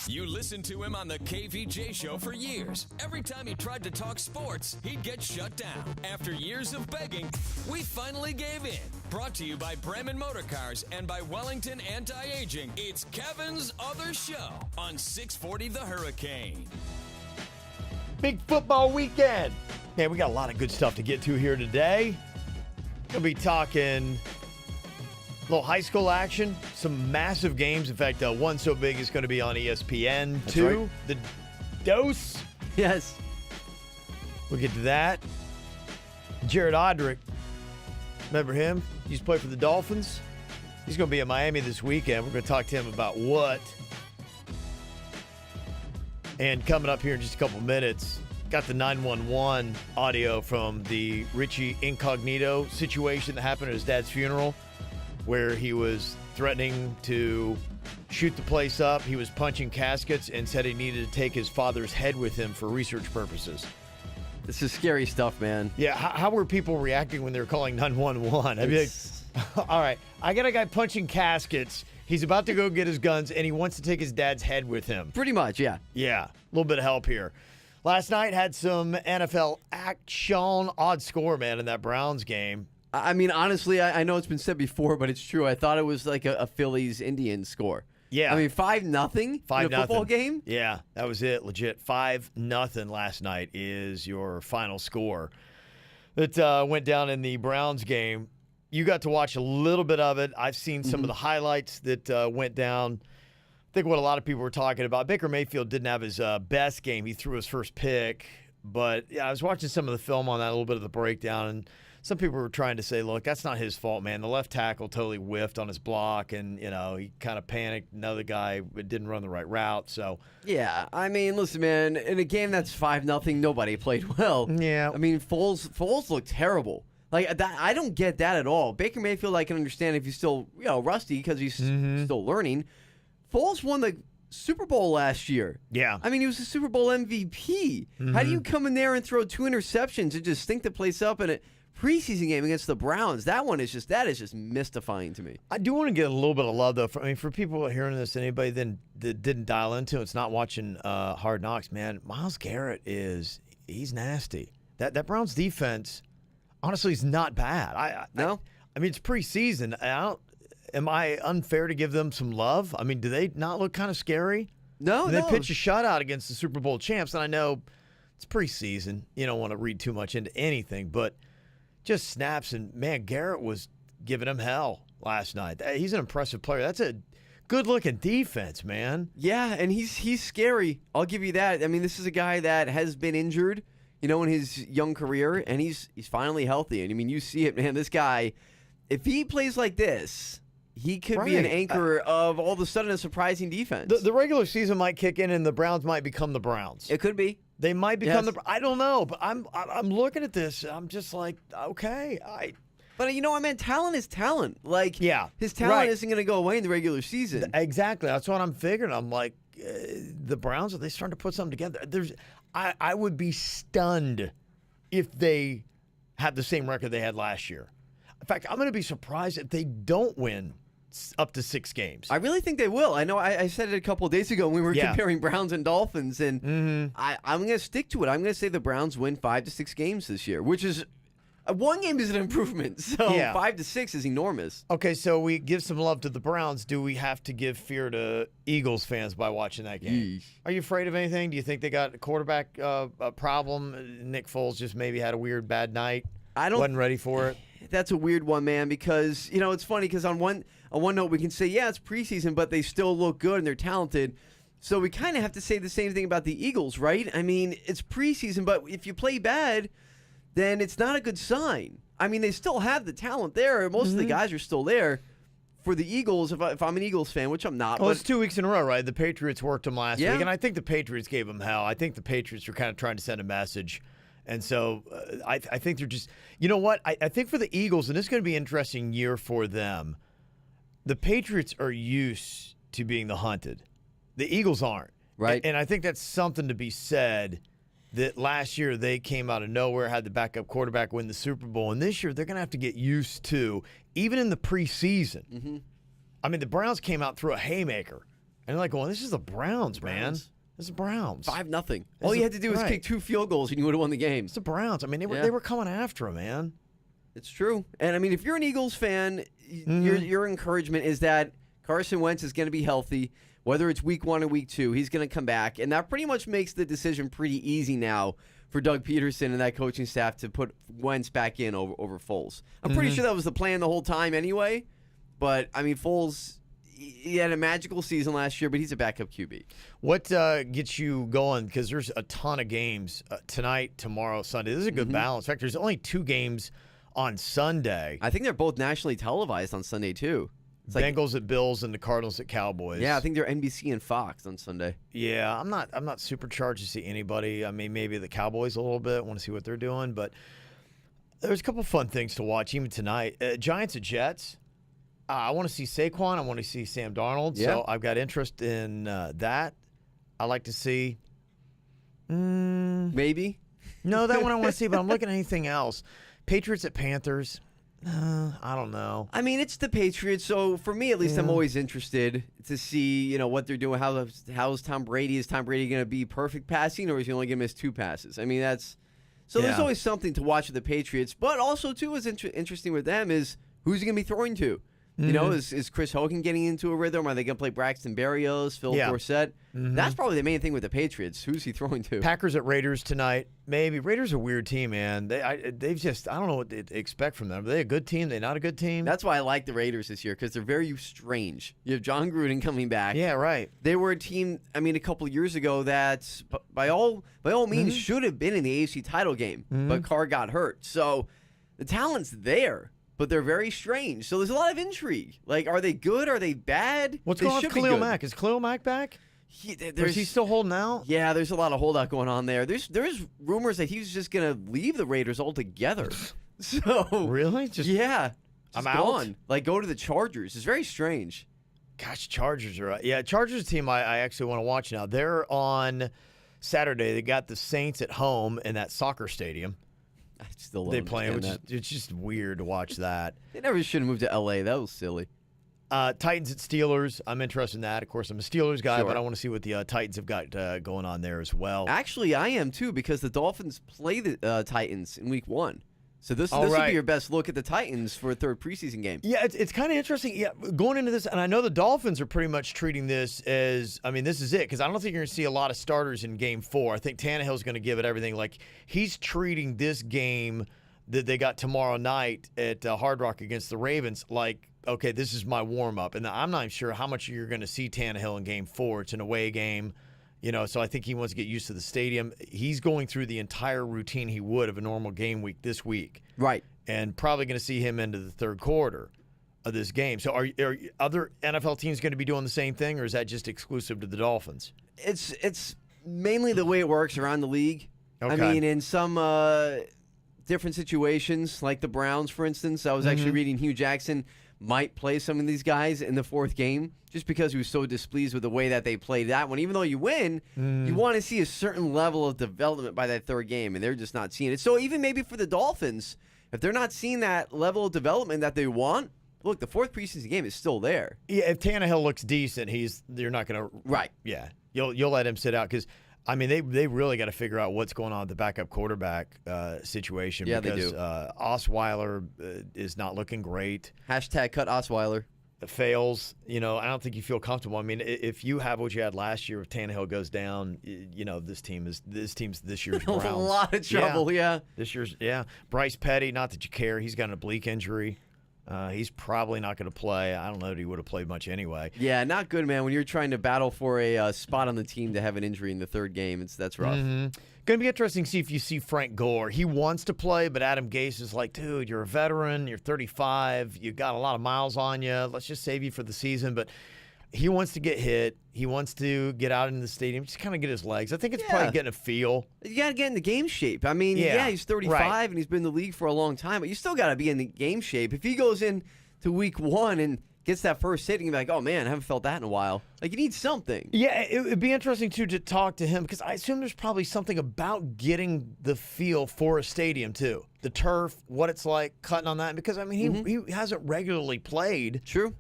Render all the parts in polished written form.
You listened to him on the KVJ show for years. Every time he tried to talk sports, he'd get shut down. After years of begging, we finally gave in. Brought to you by Bremen Motor Cars and by Wellington Anti-Aging. It's Kevin's Other Show on 640 The Hurricane. Big football weekend. Man, we got a lot of good stuff to get to here today. We'll be talking a little high school action, some massive games. In fact, one so big is going to be on ESPN. That's Two, right. the Dose. Yes. We'll get to that. Jared Odrick, remember him? He used to play for the Dolphins. He's going to be in Miami this weekend. We're going to talk to him about what. And coming up here in just a couple minutes, got the 911 audio from the Richie Incognito situation that happened at his dad's funeral, where he was threatening to shoot the place up. He was punching caskets and said he needed to take his father's head with him for research purposes. This is scary stuff, man. Yeah, how were people reacting when they were calling 911? I'd be like, all right, I got a guy punching caskets. He's about to go get his guns, and he wants to take his dad's head with him. Pretty much, yeah. Yeah, a little bit of help here. Last night had some NFL action. Odd score, man, in that Browns game. I mean, honestly, I know it's been said before, but it's true. I thought it was like a Phillies-Indians score. Yeah. I mean, 5-0 in a football game? Yeah, that was it. Legit. 5-0 last night is your final score that went down in the Browns game. You got to watch a little bit of it. I've seen some of the highlights that went down. I think what a lot of people were talking about, Baker Mayfield didn't have his best game. He threw his first pick. But yeah, I was watching some of the film on that, a little bit of the breakdown, and some people were trying to say, look, that's not his fault, man. The left tackle totally whiffed on his block, and, you know, he kind of panicked. Another guy didn't run the right route. So Yeah, I mean, listen, man, in a game that's 5-0, nobody played well. Yeah. I mean, Foles looked terrible. Like, that, I don't get that at all. Baker Mayfield, I can understand if he's still, rusty because he's still learning. Foles won the Super Bowl last year. Yeah. I mean, he was a Super Bowl MVP. How do you come in there and throw 2 interceptions and just stink the place up in a preseason game against the Browns? That is just mystifying to me. I do want to get a little bit of love, though. For people hearing this, anybody that didn't dial into it, it's not watching Hard Knocks, man. Myles Garrett he's nasty. That Browns defense, honestly, is not bad. No? I mean, it's preseason. Am I unfair to give them some love? I mean, do they not look kind of scary? No, They pitch a shutout against the Super Bowl champs, and I know it's preseason. You don't want to read too much into anything, but just snaps. And, man, Garrett was giving him hell last night. He's an impressive player. That's a good-looking defense, man. Yeah, and he's scary. I'll give you that. I mean, this is a guy that has been injured, in his young career, and he's finally healthy. And, I mean, you see it, man. This guy, if he plays like this, he could be an anchor of all of a sudden a surprising defense. The regular season might kick in, and the Browns might become the Browns. It could be. They might become Yes. I don't know, but I'm looking at this. I'm just like, okay, But man, talent is talent. Like, Yeah, his talent right. isn't going to go away in the regular season. Exactly. That's what I'm figuring. I'm like, the Browns, are they starting to put something together? I would be stunned if they have the same record they had last year. In fact, I'm going to be surprised if they don't win up to 6 games. I really think they will. I know I said it a couple of days ago when we were comparing Browns and Dolphins, and I'm going to stick to it. I'm going to say the Browns win 5 to 6 games this year, which is one game is an improvement. So 5 to 6 is enormous. Okay, so we give some love to the Browns. Do we have to give fear to Eagles fans by watching that game? Yeesh. Are you afraid of anything? Do you think they got a quarterback problem? Nick Foles just maybe had a weird bad night. Wasn't ready for it. That's a weird one, man, because, it's funny because on one note we can say, yeah, it's preseason, but they still look good and they're talented. So we kind of have to say the same thing about the Eagles, right? I mean, it's preseason, but if you play bad, then it's not a good sign. I mean, they still have the talent there. Most of the guys are still there. For the Eagles, if I'm an Eagles fan, which I'm not. Well, but it's 2 weeks in a row, right? The Patriots worked them last Yeah. week, and I think the Patriots gave them hell. I think the Patriots were kind of trying to send a message. And so I think they're just – you know what? I think for the Eagles, and this is going to be an interesting year for them, the Patriots are used to being the hunted. The Eagles aren't. Right. And I think that's something to be said that last year they came out of nowhere, had the backup quarterback win the Super Bowl, and this year they're going to have to get used to, even in the preseason. I mean, the Browns came out through a haymaker And they're like going, this is the Browns, man. Browns. This is the Browns. 5-0. All you had to do was kick 2 field goals and you would have won the game. It's the Browns. I mean, they were coming after him, man. It's true. And I mean, if you're an Eagles fan, your encouragement is that Carson Wentz is going to be healthy, whether it's week 1 or week 2. He's going to come back. And that pretty much makes the decision pretty easy now for Doug Peterson and that coaching staff to put Wentz back in over Foles. I'm pretty sure that was the plan the whole time anyway. But, I mean, Foles, he had a magical season last year, but he's a backup QB. What gets you going? Because there's a ton of games tonight, tomorrow, Sunday. This is a good balance. In fact, there's only 2 games on Sunday. I think they're both nationally televised on Sunday, too. It's Bengals at Bills and the Cardinals at Cowboys. Yeah, I think they're NBC and Fox on Sunday. Yeah, I'm not super charged to see anybody. I mean, maybe the Cowboys a little bit. Want to see what they're doing, but there's a couple fun things to watch even tonight. Giants at Jets. I want to see Saquon. I want to see Sam Darnold. Yeah. So I've got interest in that. I like to see. Maybe. No, that one I want to see, but I'm looking at anything else. Patriots at Panthers. I don't know. I mean, it's the Patriots, so for me at least, I'm always interested to see what they're doing. How's Tom Brady? Is Tom Brady going to be perfect passing, or is he only going to miss 2 passes? I mean, there's always something to watch with the Patriots, but also too what's interesting with them is who's he going to be throwing to. You know, is Chris Hogan getting into a rhythm? Are they going to play Braxton Berrios, Phil Dorsett? That's probably the main thing with the Patriots. Who's he throwing to? Packers at Raiders tonight. Maybe. Raiders are a weird team, man. They've just, I don't know what to expect from them. Are they a good team? They not a good team? That's why I like the Raiders this year, because they're very strange. You have John Gruden coming back. Yeah, right. They were a team, I mean, a couple of years ago that by all means should have been in the AFC title game, but Carr got hurt. So the talent's there. But they're very strange. So there's a lot of intrigue. Like, are they good? Are they bad? What's going on with Khalil Mack? Is Khalil Mack back? Is he still holding out? Yeah, there's a lot of holdout going on there. There's rumors that he's just going to leave the Raiders altogether. So Really? I'm out? gone. Like, go to the Chargers. It's very strange. Gosh, Chargers are Chargers team I actually want to watch now. They're on Saturday. They got the Saints at home in that soccer stadium. I still don't They play, understand which is, it's just weird to watch that. They never should have moved to L.A. That was silly. Titans at Steelers. I'm interested in that. Of course, I'm a Steelers guy, Sure. but I want to see what the Titans have got going on there as well. Actually, I am too, because the Dolphins play the Titans in Week 1. So this All will right. be your best look at the Titans for a third preseason game. Yeah, it's kind of interesting. Yeah, going into this, and I know the Dolphins are pretty much treating this as, I mean, this is it, because I don't think you're going to see a lot of starters in Game 4. I think Tannehill's going to give it everything. Like, he's treating this game that they got tomorrow night at Hard Rock against the Ravens like, okay, this is my warm-up. And I'm not even sure how much you're going to see Tannehill in Game 4. It's an away game. So I think he wants to get used to the stadium. He's going through the entire routine he would of a normal game week this week. Right. And probably going to see him into the third quarter of this game. So are other NFL teams going to be doing the same thing, or is that just exclusive to the Dolphins? It's mainly the way it works around the league. Okay. I mean, in some different situations, like the Browns, for instance, I was actually reading Hugh Jackson might play some of these guys in the fourth game just because he was so displeased with the way that they played that one. Even though you win, you want to see a certain level of development by that third game, and they're just not seeing it. So even maybe for the Dolphins, if they're not seeing that level of development that they want, look, the fourth preseason game is still there. Yeah, if Tannehill looks decent, you're not going to Right. Yeah, you'll let him sit out because I mean they really got to figure out what's going on with the backup quarterback situation. Yeah, because, they do. Osweiler is not looking great. Hashtag cut Osweiler. Fails. I don't think you feel comfortable. I mean, if you have what you had last year, if Tannehill goes down, this team's this year's Browns. A lot of trouble. Yeah. This year's Bryce Petty. Not that you care. He's got an oblique injury. He's probably not going to play. I don't know that he would have played much anyway. Yeah, not good, man. When you're trying to battle for a spot on the team to have an injury in the third game, that's rough. Going to be interesting to see if you see Frank Gore. He wants to play, but Adam Gase is like, dude, you're a veteran. You're 35. You got a lot of miles on you. Let's just save you for the season. But he wants to get hit. He wants to get out into the stadium, just kind of get his legs. I think it's probably getting a feel. You got to get in the game shape. I mean, he's 35 right. and he's been in the league for a long time, but you still got to be in the game shape. If he goes in to week 1 and gets that first hit, and you're like, oh, man, I haven't felt that in a while. Like, you need something. Yeah, it would be interesting, too, to talk to him because I assume there's probably something about getting the feel for a stadium, too. The turf, what it's like, cutting on that. Because, I mean, he hasn't regularly played True.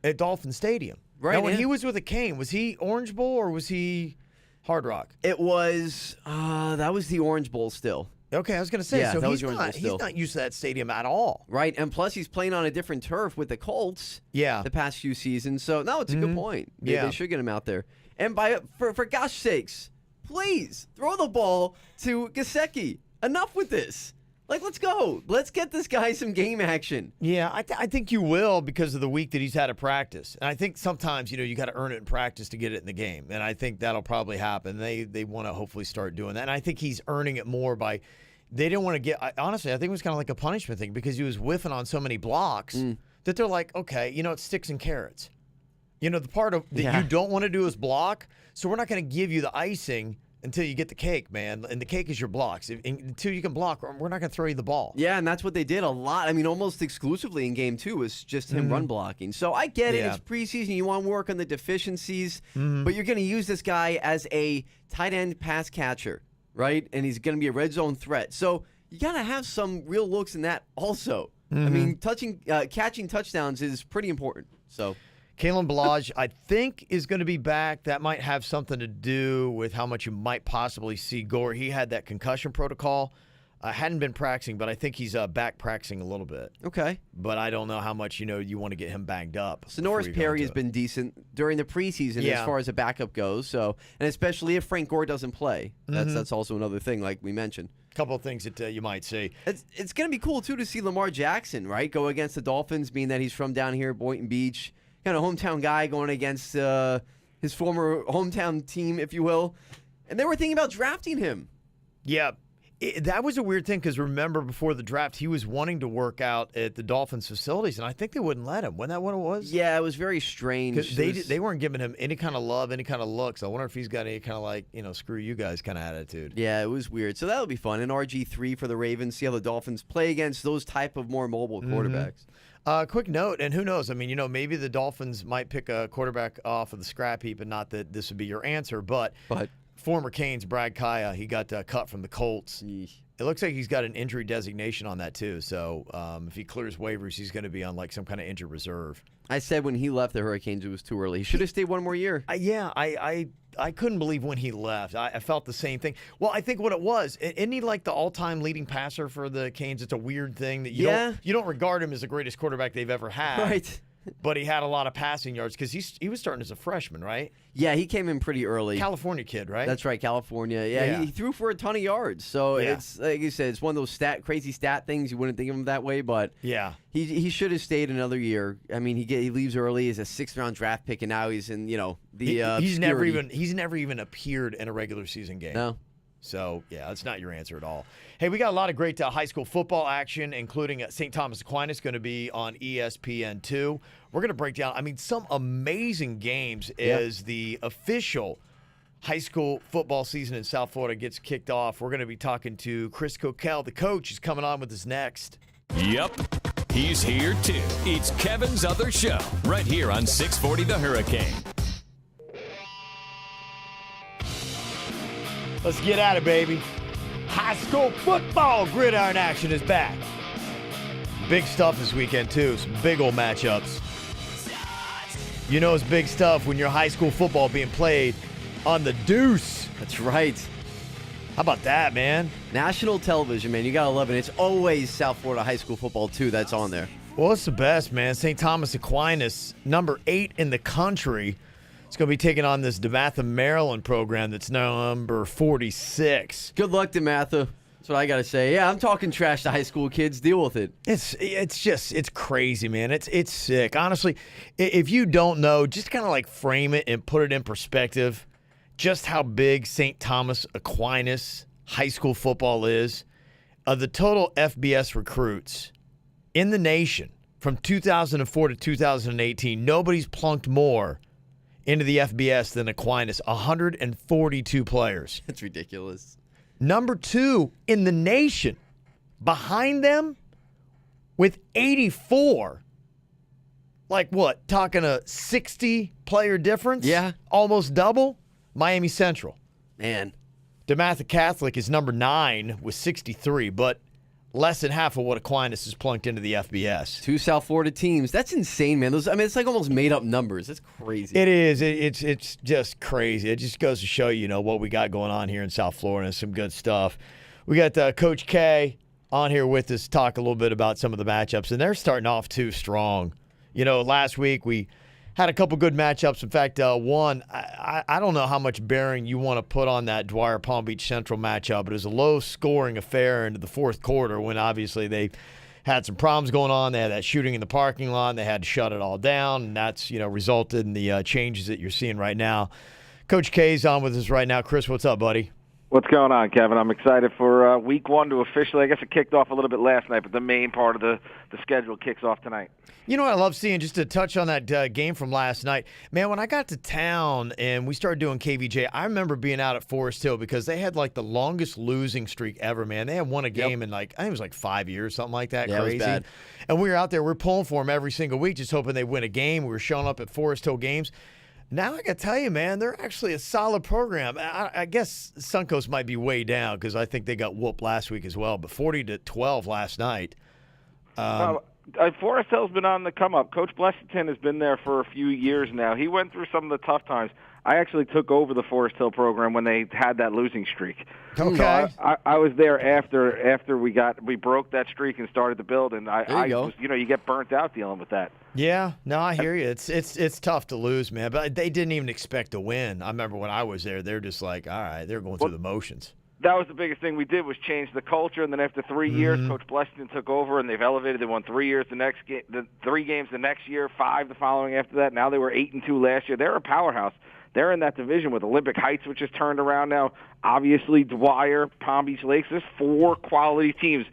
at Dolphin Stadium. Right. Now, when yeah. he was with the Cane, was he Orange Bowl or was he Hard Rock? It was, that was the Orange Bowl still. Okay, I was going to say, Yeah, so that was he's the Orange Bowl he's still. not used to that stadium at all. Right, and plus he's playing on a different turf with the Colts Yeah. the past few seasons. So, no, it's a good point. Yeah. They should get him out there. And for gosh sakes, please throw the ball to Gesicki. Enough with this. Like, let's go. Let's get this guy some game action. Yeah, I think you will because of the week that he's had to practice. And I think sometimes, you got to earn it in practice to get it in the game. And I think that'll probably happen. They want to hopefully start doing that. And I think he's earning it more by they didn't want to get – honestly, I think it was kind of like a punishment thing because he was whiffing on so many blocks that they're like, okay, it's sticks and carrots. The part of that you don't want to do is block, so we're not going to give you the icing – until you get the cake, man. And the cake is your blocks. Until you can block, we're not going to throw you the ball. Yeah, and that's what they did a lot. I mean, almost exclusively in game 2 was just him run blocking. So I get it. Yeah. It's preseason. You want to work on the deficiencies, but you're going to use this guy as a tight end pass catcher, right? And he's going to be a red zone threat. So you got to have some real looks in that also. I mean, catching touchdowns is pretty important. So Kalen Ballage, I think, is going to be back. That might have something to do with how much you might possibly see Gore. He had that concussion protocol. Hadn't been practicing, but I think he's back practicing a little bit. okay. But I don't know how much, you want to get him banged up. So Norris before you go Perry into has it. been decent during the preseason Yeah. as far as a backup goes. So, and especially if Frank Gore doesn't play, that's also another thing, like we mentioned. Couple of things that you might see. It's going to be cool too to see Lamar Jackson, right, go against the Dolphins, being that he's from down here, Boynton Beach, kind of hometown guy going against his former hometown team, if you will. And they were thinking about drafting him. Yeah. That was a weird thing because remember before the draft, he was wanting to work out at the Dolphins facilities, and I think they wouldn't let him. Wasn't that what it was? Yeah, it was very strange. Because they weren't giving him any kind of love, any kind of looks. I wonder if he's got any kind of like, screw you guys kind of attitude. Yeah, it was weird. So that'll be fun. And RG3 for the Ravens, see how the Dolphins play against those type of more mobile quarterbacks. Quick note, and who knows? I mean, maybe the Dolphins might pick a quarterback off of the scrap heap, and not that this would be your answer, but former Canes, Brad Kaya, he got cut from the Colts. Yeesh. It looks like he's got an injury designation on that too. So if he clears waivers, he's going to be on like some kind of injured reserve. I said when he left the Hurricanes, it was too early. He should have stayed one more year. I couldn't believe when he left. I felt the same thing. Well, I think what it was, isn't he like the all-time leading passer for the Canes? It's a weird thing that you don't regard him as the greatest quarterback they've ever had. Right. But he had a lot of passing yards because he was starting as a freshman, right? Yeah, he came in pretty early. California kid, right? That's right, California. Yeah. He threw for a ton of yards. So it's, like you said, it's one of those crazy stat things. You wouldn't think of him that way, but yeah. He should have stayed another year. I mean, he leaves early. He's a 6th-round draft pick, and now he's in, the he's never obscurity. even appeared in a regular season game. No. So, yeah, that's not your answer at all. Hey, we got a lot of great high school football action, including St. Thomas Aquinas going to be on ESPN2. We're going to break down, some amazing games as the official high school football season in South Florida gets kicked off. We're going to be talking to Chris Coquel, the coach. He's coming on with us next. Yep, he's here too. It's Kevin's Other Show, right here on 640 The Hurricane. Let's get at it, baby. High school football gridiron action is back. Big stuff this weekend, too. Some big old matchups. It's big stuff when your high school football being played on the Deuce. That's right. How about that, man? National television, man. You got to love it. It's always South Florida high school football, too, that's on there. Well, it's the best, man. St. Thomas Aquinas, number 8 in the country. It's going to be taking on this DeMatha, Maryland program that's number 46. Good luck, DeMatha. That's what I got to say. Yeah, I'm talking trash to high school kids. Deal with it. It's crazy, man. It's sick. Honestly, if you don't know, just kind of like frame it and put it in perspective, just how big St. Thomas Aquinas high school football is. Of the total FBS recruits in the nation from 2004 to 2018, nobody's plunked more into the FBS than Aquinas, 142 players. It's ridiculous. Number 2 in the nation. Behind them with 84. Like what? Talking a 60-player difference? Yeah. Almost double? Miami Central. Man. DeMatha Catholic is number 9 with 63, but less than half of what Aquinas has plunked into the FBS. 2 South Florida teams. That's insane, man. It's like almost made up numbers. That's crazy. It is. It's just crazy. It just goes to show you, what we got going on here in South Florida. Some good stuff. We got Coach K on here with us to talk a little bit about some of the matchups, and they're starting off too strong. Last week we had a couple good matchups. In fact, one, I don't know how much bearing you want to put on that Dwyer Palm Beach Central matchup, but it was a low-scoring affair into the fourth quarter when obviously they had some problems going on. They had that shooting in the parking lot, and they had to shut it all down, and that's resulted in the changes that you're seeing right now. Coach K's on with us right now. Chris, what's up, buddy? What's going on, Kevin? I'm excited for week one to officially, I guess it kicked off a little bit last night, but the main part of the schedule kicks off tonight. You know what I love seeing, just to touch on that game from last night, man, when I got to town and we started doing KVJ, I remember being out at Forest Hill because they had the longest losing streak ever, man. They had won a game in I think it was 5 years, something like that. Yeah, crazy. it was bad. And we were out there, we're pulling for them every single week, just hoping they win a game. We were showing up at Forest Hill games. Now I got to tell you, man, they're actually a solid program. I guess Suncoast might be way down because I think they got whooped last week as well, but 40-12 last night. Forest Hill's been on the come-up. Coach Blessington has been there for a few years now. He went through some of the tough times. I actually took over the Forest Hill program when they had that losing streak. Okay. So I was there after we broke that streak and started to build, and you get burnt out dealing with that. Yeah, no, I hear you. It's tough to lose, man. But they didn't even expect to win. I remember when I was there, they're just like, all right, they're going through the motions. That was the biggest thing we did was change the culture, and then after 3 years, Coach Blessington took over, and they've elevated. They won 3 years the 3 games the next year, 5 the following after that. Now they were 8-2 last year. They're a powerhouse. They're in that division with Olympic Heights, which has turned around now. Obviously, Dwyer, Palm Beach Lakes. There's 4 quality teams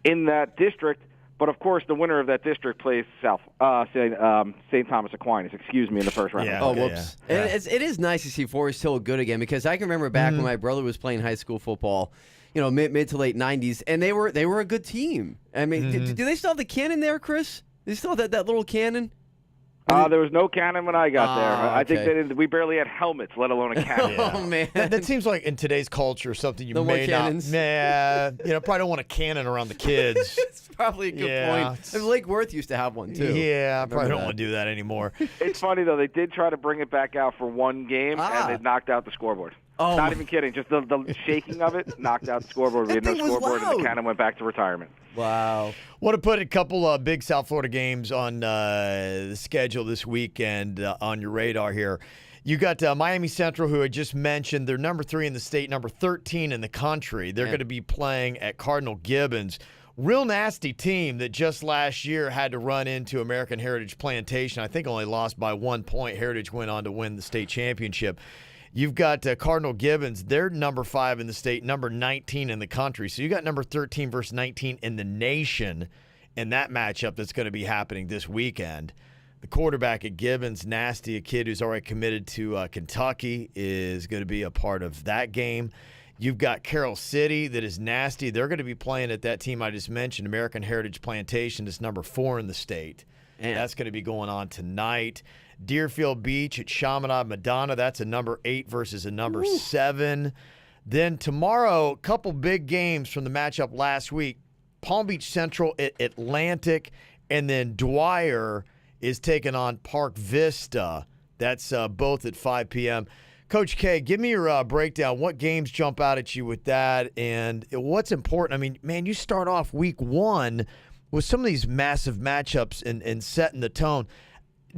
in that district. But, of course, the winner of that district plays St. Thomas Aquinas, in the first round. Yeah, Oh, okay, whoops. yeah. And it is nice to see Forest Hill good again because I can remember back when my brother was playing high school football, mid to late 90s, and they were a good team. I mean, do they still have the cannon there, Chris? They still have that little cannon? There was no cannon when I got there. I think okay. we barely had helmets, let alone a cannon. Oh, man. That seems like in today's culture something you No more may not. cannons. Probably don't want a cannon around the kids. It's probably a good point. I mean, Lake Worth used to have one, too. Yeah, I probably don't that. want to do that anymore. It's funny, though. They did try to bring it back out for one game, and it knocked out the scoreboard. Oh, Not even kidding. Just the shaking of it knocked out the scoreboard. We had no thing was scoreboard, and loud. the cannon went back to retirement. Wow. Want to put a couple big South Florida games on the schedule this weekend on your radar here. You got Miami Central, who I just mentioned. They're number 3 in the state, number 13 in the country. They're going to be playing at Cardinal Gibbons. Real nasty team that just last year had to run into American Heritage Plantation. I think only lost by 1 point. Heritage went on to win the state championship. You've got Cardinal Gibbons. They're number 5 in the state, number 19 in the country. So you got number 13 versus 19 in the nation in that matchup that's going to be happening this weekend. The quarterback at Gibbons, Nasty, a kid who's already committed to Kentucky, is going to be a part of that game. You've got Carroll City that is nasty. They're going to be playing at that team I just mentioned, American Heritage Plantation. That's number 4 in the state. Man. That's going to be going on tonight. Deerfield Beach at Chaminade Madonna. That's a number 8 versus a number 7. Then tomorrow, a couple big games from the matchup last week. Palm Beach Central at Atlantic, and then Dwyer is taking on Park Vista. That's both at 5 p.m. Coach K, give me your breakdown. What games jump out at you with that, and what's important? I mean, man, you start off week 1 with some of these massive matchups and setting the tone.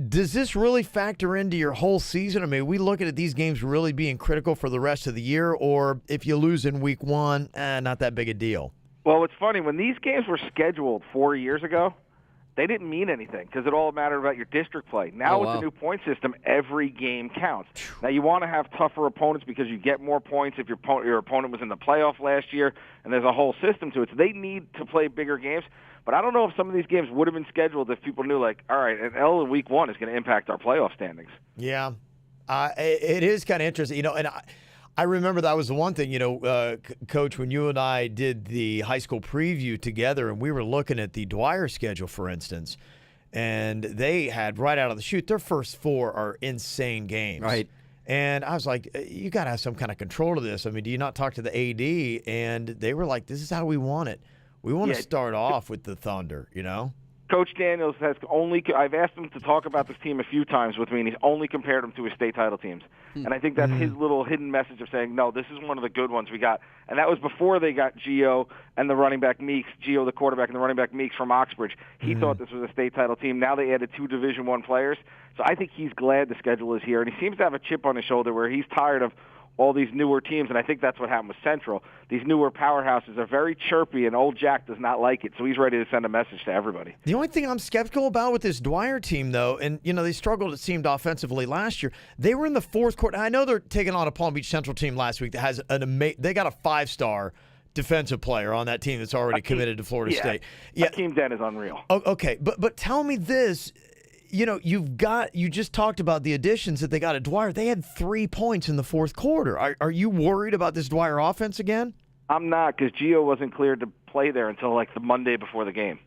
Does this really factor into your whole season? I mean, are we looking at these games really being critical for the rest of the year, or if you lose in week 1, not that big a deal? Well, it's funny. When these games were scheduled 4 years ago, they didn't mean anything because it all mattered about your district play. Now with the new point system, every game counts. Now you want to have tougher opponents because you get more points if your opponent was in the playoff last year, and there's a whole system to it. So they need to play bigger games. But I don't know if some of these games would have been scheduled if people knew, like, all right, an L in week 1 is going to impact our playoff standings. Yeah, it is kind of interesting, and I remember that was the one thing, Coach, when you and I did the high school preview together, and we were looking at the Dwyer schedule, for instance, and they had right out of the chute, their first 4 are insane games. Right. And I was like, you got to have some kind of control of this. I mean, do you not talk to the AD? And they were like, this is how we want it. We want to start off with the Thunder, you know? Coach Daniels has I've asked him to talk about this team a few times with me, and he's only compared them to his state title teams. And I think that's his little hidden message of saying, no, this is one of the good ones we got. And that was before they got Gio and the running back Meeks, Gio the quarterback and the running back Meeks from Oxbridge. He thought this was a state title team. Now they added 2 Division I players. So I think he's glad the schedule is here. And he seems to have a chip on his shoulder where he's tired of all these newer teams, and I think that's what happened with Central. These newer powerhouses are very chirpy, and old Jack does not like it, so he's ready to send a message to everybody. The only thing I'm skeptical about with this Dwyer team, though, and, you know, they struggled, it seemed, offensively last year. They were in the fourth quarter. I know they're taking on a Palm Beach Central team last week that has they got a 5-star defensive player on that team that's already committed to Florida State. Yeah, Akeem Dent is unreal. Oh, okay, but tell me this. You know, you just talked about the additions that they got at Dwyer. They had 3 points in the fourth quarter. Are you worried about this Dwyer offense again? I'm not, because Gio wasn't cleared to play there until like the Monday before the game.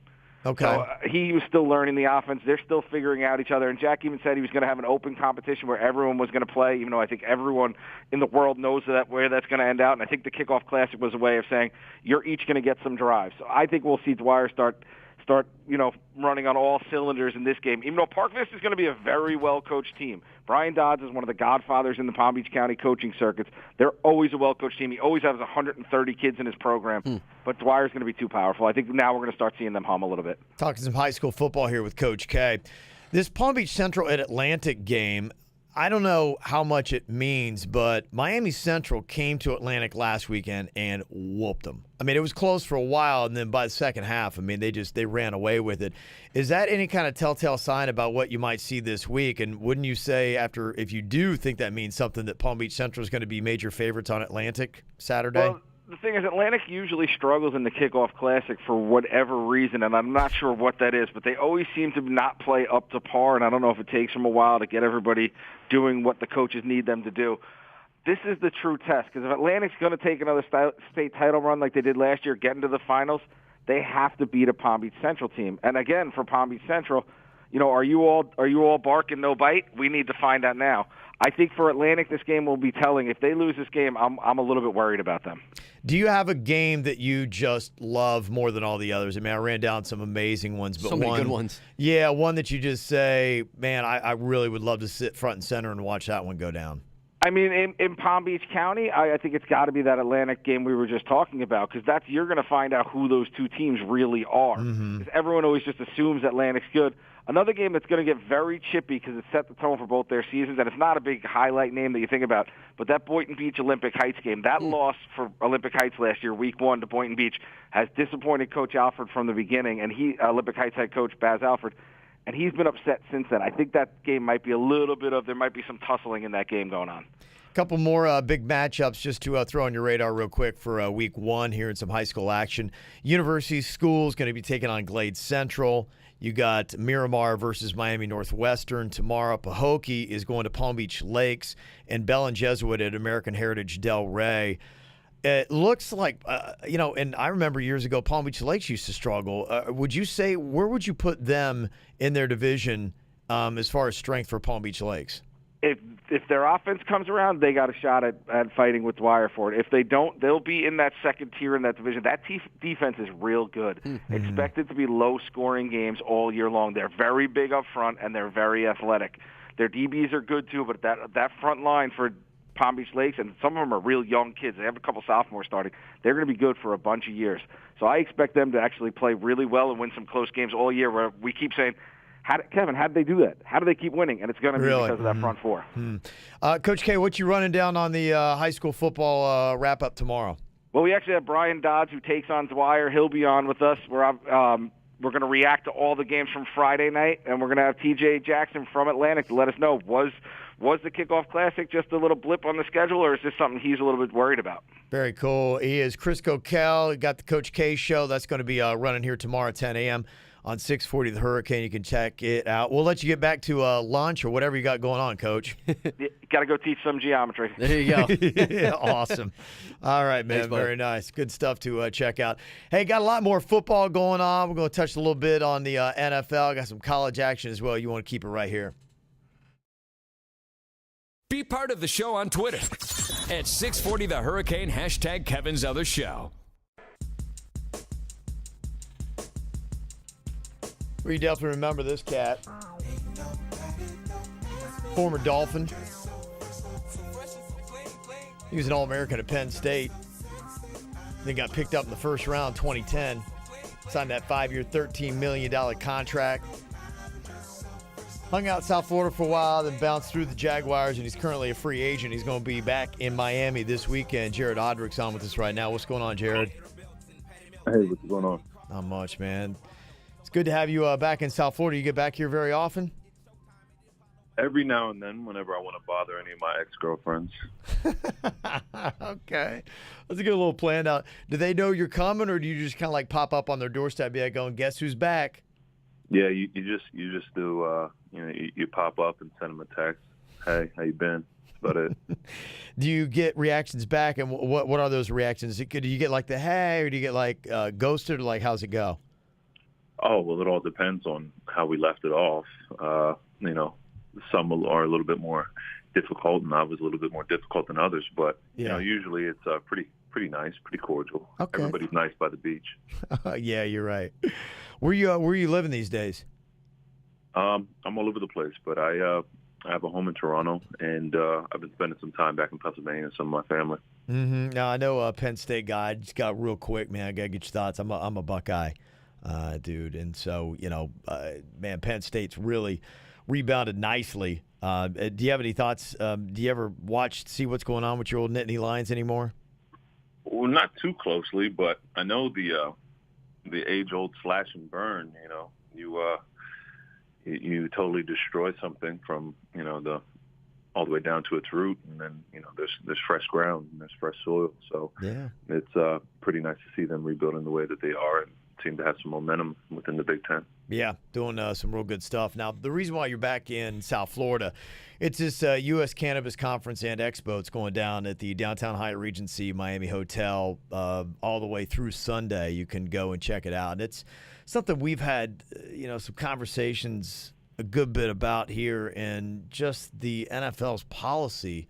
Okay. So he was still learning the offense. They're still figuring out each other. And Jack even said he was going to have an open competition where everyone was going to play, even though I think everyone in the world knows where that's going to end out. And I think the Kickoff Classic was a way of saying you're each going to get some drives. So I think we'll see Dwyer start, running on all cylinders in this game. Even though Park Vista is going to be a very well-coached team. Brian Dodds is one of the godfathers in the Palm Beach County coaching circuits. They're always a well-coached team. He always has 130 kids in his program. But Dwyer's going to be too powerful. I think now we're going to start seeing them hum a little bit. Talking some high school football here with Coach K. This Palm Beach Central at Atlantic game, I don't know how much it means, but Miami Central came to Atlantic last weekend and whooped them. I mean, it was close for a while, and then by the second half, I mean, they ran away with it. Is that any kind of telltale sign about what you might see this week? And wouldn't you say, if you do think that means something, that Palm Beach Central is going to be major favorites on Atlantic Saturday? Well, the thing is, Atlantic usually struggles in the Kickoff Classic for whatever reason, and I'm not sure what that is, but they always seem to not play up to par, and I don't know if it takes them a while to get everybody doing what the coaches need them to do. This is the true test, because if Atlantic's going to take another state title run like they did last year, get into the finals, they have to beat a Palm Beach Central team. And again, for Palm Beach Central, are you all bark and no bite? We need to find out now. I think for Atlantic, this game will be telling. If they lose this game, I'm a little bit worried about them. Do you have a game that you just love more than all the others? I mean, I ran down some amazing ones, but so many good ones. Yeah, one that you just say, man, I really would love to sit front and center and watch that one go down. I mean, in Palm Beach County, I think it's got to be that Atlantic game we were just talking about, because you're going to find out who those two teams really are. Because everyone always just assumes Atlantic's good. Another game that's going to get very chippy because it set the tone for both their seasons, and it's not a big highlight name that you think about, but that Boynton Beach Olympic Heights game, that loss for Olympic Heights last year, week 1 to Boynton Beach, has disappointed Coach Alford from the beginning, and Olympic Heights head coach Baz Alford, and he's been upset since then. I think that game might be there might be some tussling in that game going on. Couple more big matchups just to throw on your radar real quick for week 1 here in some high school action. University Schools going to be taking on Glade Central. You got Miramar versus Miami Northwestern tomorrow. Pahokee is going to Palm Beach Lakes, and Bell and Jesuit at American Heritage Del Rey. It looks like, and I remember years ago Palm Beach Lakes used to struggle. Would you say, where would you put them in their division as far as strength for Palm Beach Lakes? If their offense comes around, they got a shot at fighting with Dwyer for it. If they don't, they'll be in that second tier in that division. That defense is real good. Expected to be low-scoring games all year long. They're very big up front, and they're very athletic. Their DBs are good, too, but that front line for Palm Beach Lakes, and some of them are real young kids. They have a couple sophomores starting. They're going to be good for a bunch of years. So I expect them to actually play really well and win some close games all year, where we keep saying, Kevin, how did they do that? How do they keep winning? And it's going to be because of that front four. Coach K, what you running down on the high school football wrap-up tomorrow? Well, we actually have Brian Dodds, who takes on Dwyer. He'll be on with us. We're going to react to all the games from Friday night, and we're going to have TJ Jackson from Atlantic to let us know, was the Kickoff Classic just a little blip on the schedule, or is this something he's a little bit worried about? Very cool. He is Chris Coquel. Got the Coach K show. That's going to be running here tomorrow at 10 a.m. on 640 The Hurricane. You can check it out. We'll let you get back to lunch or whatever you got going on, Coach. Got to go teach some geometry. There you go. Yeah, awesome. All right, man. Thanks, very nice. Good stuff to check out. Hey, got a lot more football going on. We're going to touch a little bit on the NFL. Got some college action as well. You want to keep it right here. Be part of the show on Twitter at 640 The Hurricane, #Kevin's Other Show. We definitely remember this cat. Former Dolphin. He was an All-American at Penn State. Then got picked up in the first round 2010. Signed that 5-year, $13 million contract. Hung out in South Florida for a while, then bounced through the Jaguars, and he's currently a free agent. He's going to be back in Miami this weekend. Jared Odrick's on with us right now. What's going on, Jared? Hey, what's going on? Not much, man. It's good to have you back in South Florida. You get back here very often? Every now and then, whenever I want to bother any of my ex-girlfriends. Okay. Let's get a little planned out. Do they know you're coming, or do you just kind of like pop up on their doorstep, be like, going, guess who's back? Yeah, you just do. You pop up and send them a text. Hey, how you been? That's about it. Do you get reactions back, and what are those reactions? Do you get like the hey, or do you get like ghosted, or like how's it go? Oh well, it all depends on how we left it off. Some are a little bit more difficult, and I was a little bit more difficult than others. But usually it's pretty nice, pretty cordial. Okay. Everybody's nice by the beach. Yeah, you're right. Where you living these days? I'm all over the place, but I have a home in Toronto, and I've been spending some time back in Pennsylvania with some of my family. Mm-hmm. Now I know a Penn State guy. I just got real quick, man. I gotta get your thoughts. I'm a Buckeye dude, and so man, Penn State's really rebounded nicely. Do you have any thoughts? Do you ever see what's going on with your old Nittany Lions anymore? Well, not too closely, but I know the age-old slash and burn. You totally destroy something from all the way down to its root, and then there's fresh ground and there's fresh soil. So yeah, it's pretty nice to see them rebuilding the way that they are and seem to have some momentum within the Big Ten. Yeah, doing some real good stuff. Now, the reason why you're back in South Florida, it's this U.S. Cannabis Conference and Expo. It's going down at the Downtown Hyatt Regency Miami Hotel all the way through Sunday. You can go and check it out. And it's something we've had, some conversations a good bit about here, and just the NFL's policy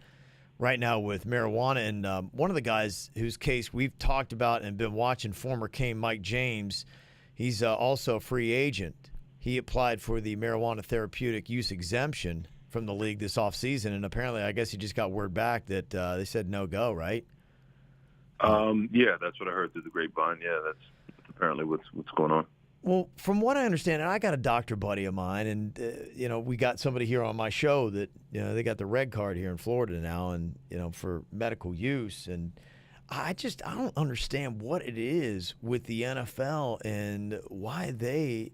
right now with marijuana. And one of the guys whose case we've talked about and been watching, former King Mike James, he's also a free agent. He applied for the marijuana therapeutic use exemption from the league this offseason, and apparently I guess he just got word back that they said no go, right? Yeah, that's what I heard through the grapevine. Yeah, that's apparently what's going on. Well, from what I understand, and I got a doctor buddy of mine, and we got somebody here on my show that they got the red card here in Florida now, and for medical use. And I don't understand what it is with the NFL and why they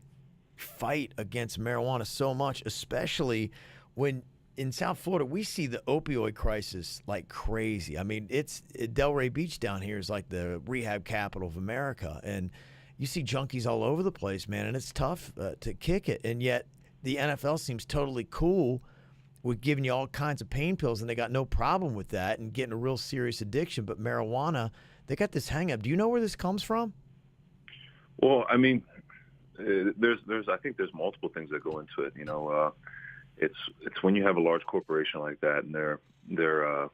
fight against marijuana so much, especially when in South Florida we see the opioid crisis like crazy. I mean, Delray Beach down here is like the rehab capital of America, and you see junkies all over the place, man, and it's tough to kick it. And yet the NFL seems totally cool with giving you all kinds of pain pills, and they got no problem with that and getting a real serious addiction. But marijuana, they got this hang up. Do you know where this comes from? Well, I mean, I think there's multiple things that go into it. It's when you have a large corporation like that, and they're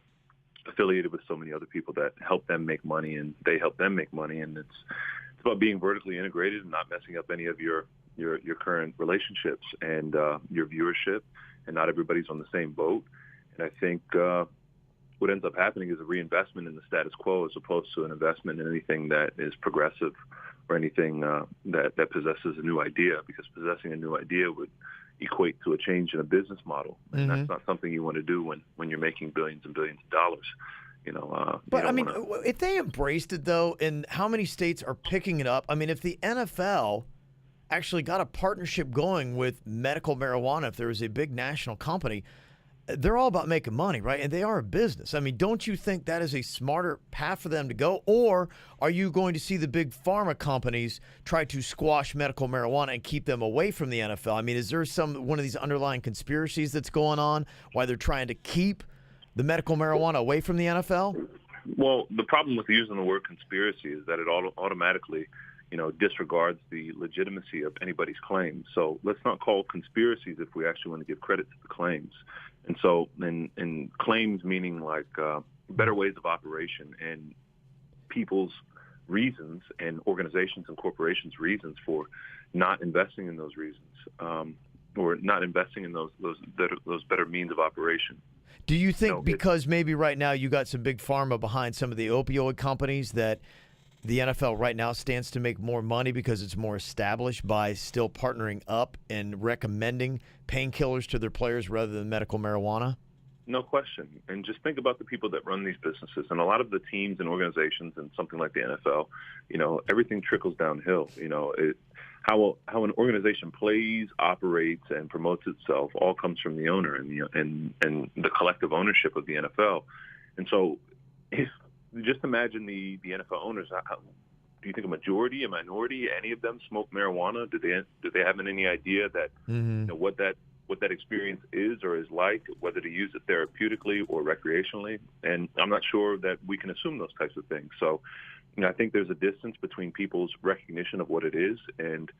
affiliated with so many other people that help them make money, and they help them make money, and it's about being vertically integrated and not messing up any of your current relationships and your viewership, and not everybody's on the same boat. And I think what ends up happening is a reinvestment in the status quo as opposed to an investment in anything that is progressive or anything that possesses a new idea, because possessing a new idea would equate to a change in a business model. And that's not something you want to do when you're making billions and billions of dollars. But I mean, if they embraced it though, and how many states are picking it up? I mean, if the NFL actually got a partnership going with medical marijuana, if there was a big national company, they're all about making money, right? And they are a business. I mean, don't you think that is a smarter path for them to go? Or are you going to see the big pharma companies try to squash medical marijuana and keep them away from the NFL? I mean, is there one of these underlying conspiracies that's going on why they're trying to keep the medical marijuana away from the NFL? Well, the problem with using the word conspiracy is that it automatically, disregards the legitimacy of anybody's claims. So let's not call conspiracies if we actually want to give credit to the claims. And so, in claims meaning like better ways of operation and people's reasons and organizations and corporations reasons for not investing in those reasons, or not investing in those better means of operation. Do you think because maybe right now you got some big pharma behind some of the opioid companies that the NFL right now stands to make more money because it's more established by still partnering up and recommending painkillers to their players rather than medical marijuana? No question. And just think about the people that run these businesses. And a lot of the teams and organizations and something like the NFL, everything trickles downhill. How an organization plays, operates, and promotes itself all comes from the owner and the collective ownership of the NFL. And so just imagine the NFL owners. Do you think a majority, a minority, any of them smoke marijuana? Do they have any idea that what that experience is or is like, whether to use it therapeutically or recreationally? And I'm not sure that we can assume those types of things. So, I think there's a distance between people's recognition of what it is and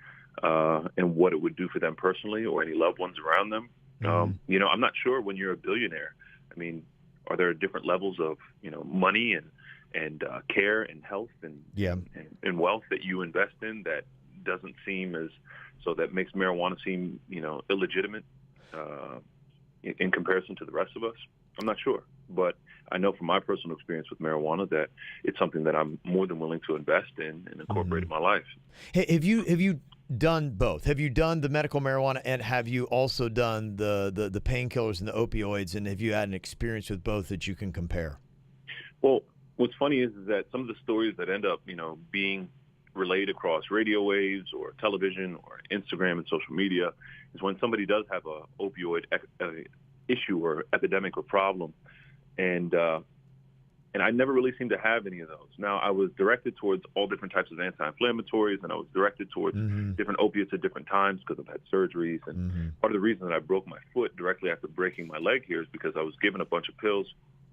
what it would do for them personally or any loved ones around them. I'm not sure when you're a billionaire. I mean, are there different levels of money and care and health and wealth that you invest in that doesn't seem that makes marijuana seem illegitimate in comparison to the rest of us? I'm not sure, but I know from my personal experience with marijuana that it's something that I'm more than willing to invest in and incorporate in my life. Hey, have you done both? Have you done the medical marijuana and have you also done the painkillers and the opioids, and have you had an experience with both that you can compare? Well, what's funny is that some of the stories that end up being relayed across radio waves or television or Instagram and social media is when somebody does have a opioid issue or epidemic or problem, and I never really seemed to have any of those. Now, I was directed towards all different types of anti-inflammatories, and I was directed towards different opiates at different times because I've had surgeries. And part of the reason that I broke my foot directly after breaking my leg here is because I was given a bunch of pills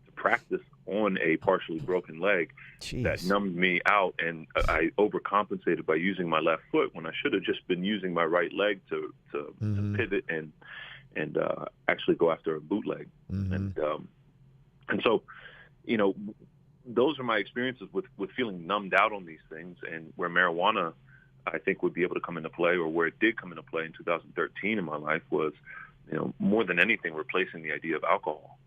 to practice on a partially broken leg. Jeez. That numbed me out, and I overcompensated by using my left foot when I should have just been using my right leg to pivot and actually go after a bootleg. And so, those are my experiences with feeling numbed out on these things, and where marijuana, I think, would be able to come into play, or where it did come into play in 2013 in my life was, more than anything, replacing the idea of alcohol,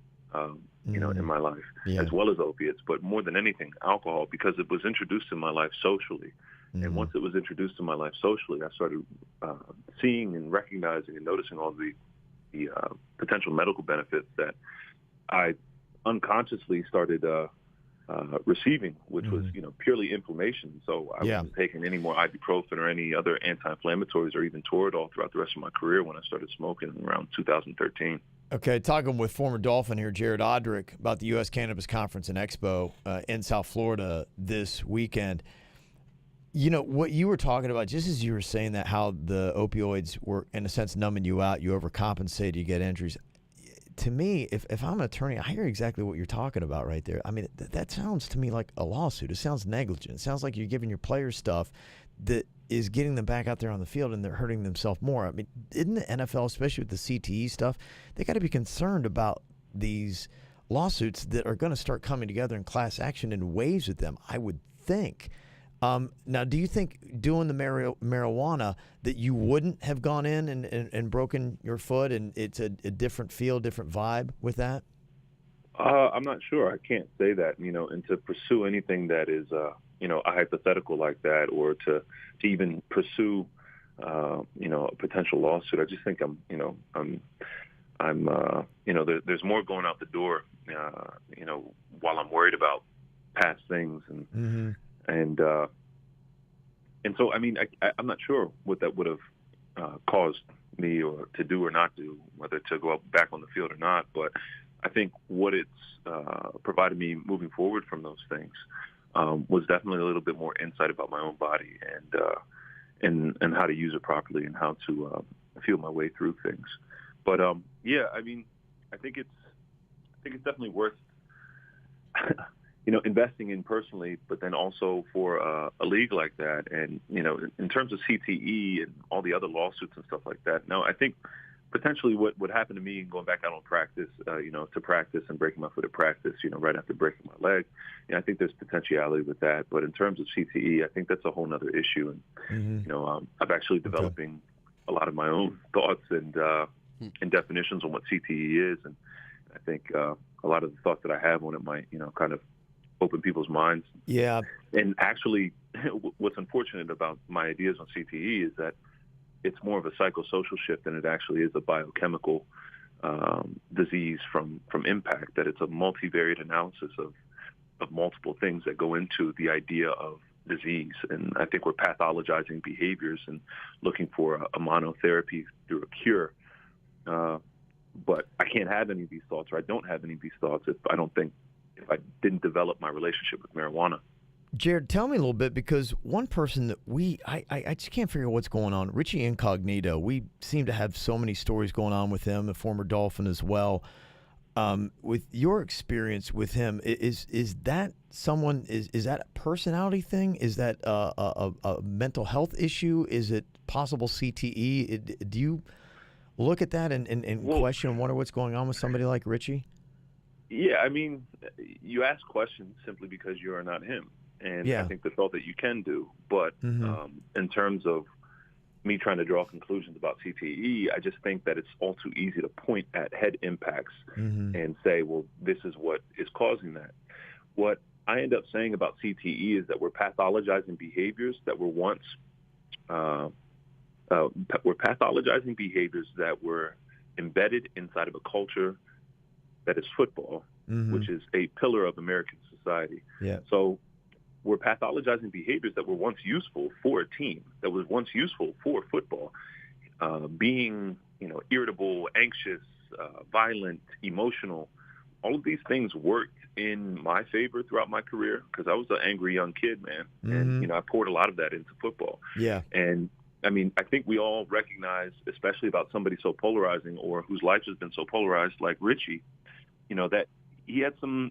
in my life, as well as opiates, but more than anything, alcohol, because it was introduced in my life socially. And once it was introduced in my life socially, I started seeing and recognizing and noticing all the potential medical benefits that I unconsciously started receiving, which was purely inflammation. So I wasn't taking any more ibuprofen or any other anti-inflammatories or even Toradol throughout the rest of my career when I started smoking around 2013. Okay, talking with former Dolphin here, Jared Odrick, about the U.S. Cannabis Conference and Expo in South Florida this weekend. What you were talking about, just as you were saying that, how the opioids were, in a sense, numbing you out, you overcompensated, you get injuries. To me, if I'm an attorney, I hear exactly what you're talking about right there. I mean, that sounds to me like a lawsuit. It sounds negligent. It sounds like you're giving your players stuff that is getting them back out there on the field and they're hurting themselves more. I mean, isn't the NFL, especially with the CTE stuff, they got to be concerned about these lawsuits that are going to start coming together in class action in waves with them, I would think. Now, do you think doing the marijuana that you wouldn't have gone in and broken your foot, and it's a different feel, different vibe with that? I'm not sure. I can't say that, and to pursue anything that is, a hypothetical like that, or to even pursue, a potential lawsuit. I just think there's more going out the door, while I'm worried about past things and so, I mean, I'm not sure what that would have caused me or to do or not do, whether to go back on the field or not. But I think what it's provided me moving forward from those things was definitely a little bit more insight about my own body and how to use it properly and how to feel my way through things. But I mean, I think it's definitely worth investing in personally, but then also for a league like that. And, in terms of CTE and all the other lawsuits and stuff like that, no, I think potentially what happened to me going back out on practice, to practice and breaking my foot at practice, right after breaking my leg. I think there's potentiality with that. But in terms of CTE, I think that's a whole nother issue. And, I'm actually developing a lot of my own thoughts and definitions on what CTE is. And I think a lot of the thoughts that I have on it might, kind of open people's minds. Yeah. And actually, what's unfortunate about my ideas on CTE is that it's more of a psychosocial shift than it actually is a biochemical disease from impact, that it's a multivariate analysis of multiple things that go into the idea of disease. And I think we're pathologizing behaviors and looking for a monotherapy through a cure. But I can't have any of these thoughts, or I don't have any of these thoughts if I didn't develop my relationship with marijuana. Jared, tell me a little bit, because one person that I just can't figure out what's going on, Richie Incognito. We seem to have so many stories going on with him, a former Dolphin as well. With your experience with him, is that someone, is that a personality thing? Is that a mental health issue? Is it possible CTE? Do you look at that and question and wonder what's going on with somebody like Richie? Yeah, I mean, you ask questions simply because you are not him. And I think that's all that you can do. But in terms of me trying to draw conclusions about CTE, I just think that it's all too easy to point at head impacts and say, well, this is what is causing that. What I end up saying about CTE is that we're pathologizing behaviors that were once embedded inside of a culture that is football, which is a pillar of American society. Yeah. So we're pathologizing behaviors that were once useful for a team, that was once useful for football. Being, irritable, anxious, violent, emotional, all of these things worked in my favor throughout my career because I was an angry young kid, man. And, I poured a lot of that into football. Yeah. And, I mean, I think we all recognize, especially about somebody so polarizing or whose life has been so polarized like Richie, that he had some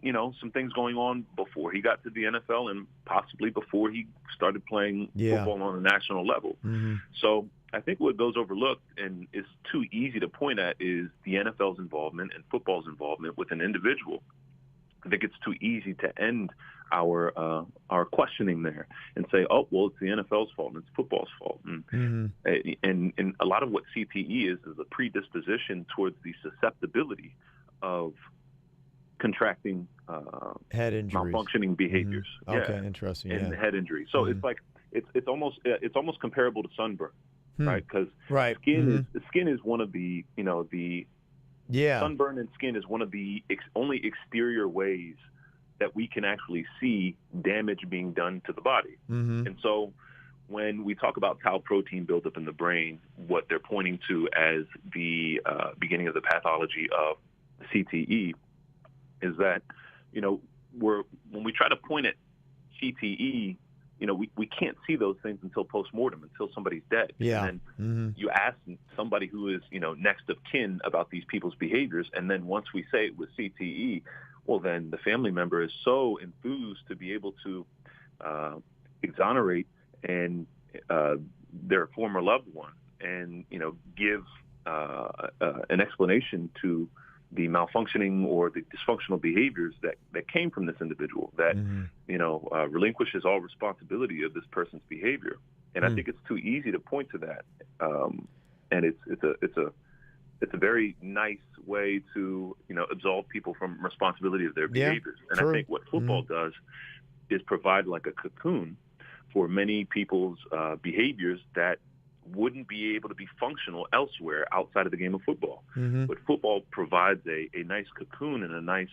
things going on before he got to the NFL and possibly before he started playing football on a national level. So I think what goes overlooked and is too easy to point at is the NFL's involvement and football's involvement with an individual. I think it's too easy to end our questioning there and say, oh, well, it's the NFL's fault and it's football's fault. And a lot of what CTE is a predisposition towards the susceptibility of contracting head injuries, malfunctioning behaviors. Okay, interesting. And head injury. So it's like it's almost comparable to sunburn, right? Because skin is one of the sunburn and skin is one of the only exterior ways that we can actually see damage being done to the body. And so when we talk about tau protein buildup in the brain, what they're pointing to as the beginning of the pathology of CTE is that, when we try to point at CTE, we can't see those things until postmortem, until somebody's dead. Yeah. And then you ask somebody who is, next of kin about these people's behaviors. And then once we say it was CTE, well, then the family member is so enthused to be able to exonerate and their former loved one and, give an explanation to the malfunctioning or the dysfunctional behaviors that came from this individual that, relinquishes all responsibility of this person's behavior. And I think it's too easy to point to that. And it's a very nice way to, absolve people from responsibility of their behaviors. And true. I think what football does is provide like a cocoon for many people's behaviors that wouldn't be able to be functional elsewhere outside of the game of football. But football provides a nice cocoon and a nice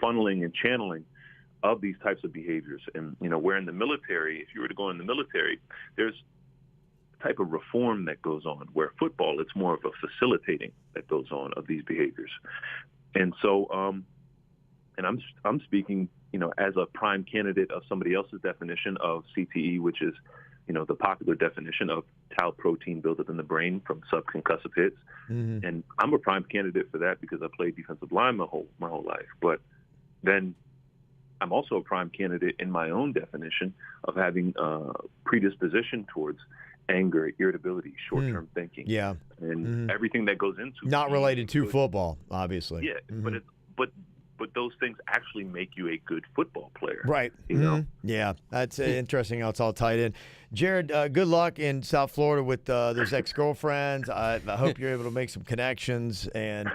funneling and channeling of these types of behaviors. And, where in the military, if you were to go in the military, there's a type of reform that goes on, where football, it's more of a facilitating that goes on of these behaviors. And so, and I'm speaking, as a prime candidate of somebody else's definition of CTE, which is, the popular definition of tau protein buildup in the brain from subconcussive hits. And I'm a prime candidate for that because I played defensive line my whole life. But then I'm also a prime candidate in my own definition of having predisposition towards anger, irritability, short-term thinking, and everything that goes into not related to football, obviously. Yeah, but those things actually make you a good football player. Right. You know? Yeah, that's interesting how it's all tied in. Jared, good luck in South Florida with those ex-girlfriends. I hope you're able to make some connections. And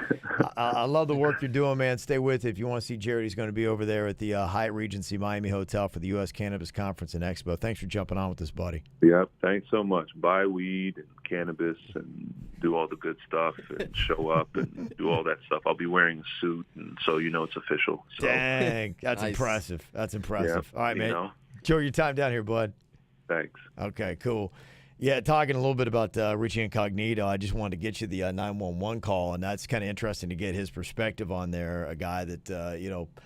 I love the work you're doing, man. Stay with it. If you want to see Jared, he's going to be over there at the Hyatt Regency Miami Hotel for the U.S. Cannabis Conference and Expo. Thanks for jumping on with us, buddy. Yeah, thanks so much. Buy weed and cannabis and do all the good stuff and show up and do all that stuff. I'll be wearing a suit, and so you know it's official. So. Dang, that's Nice. impressive. That's impressive. Yeah, all right, man. know. Enjoy your time down here, bud. Thanks. Okay, cool. Yeah, talking a little bit about Richie Incognito, I just wanted to get you the 911 call, and that's kind of interesting to get his perspective on there, a guy that,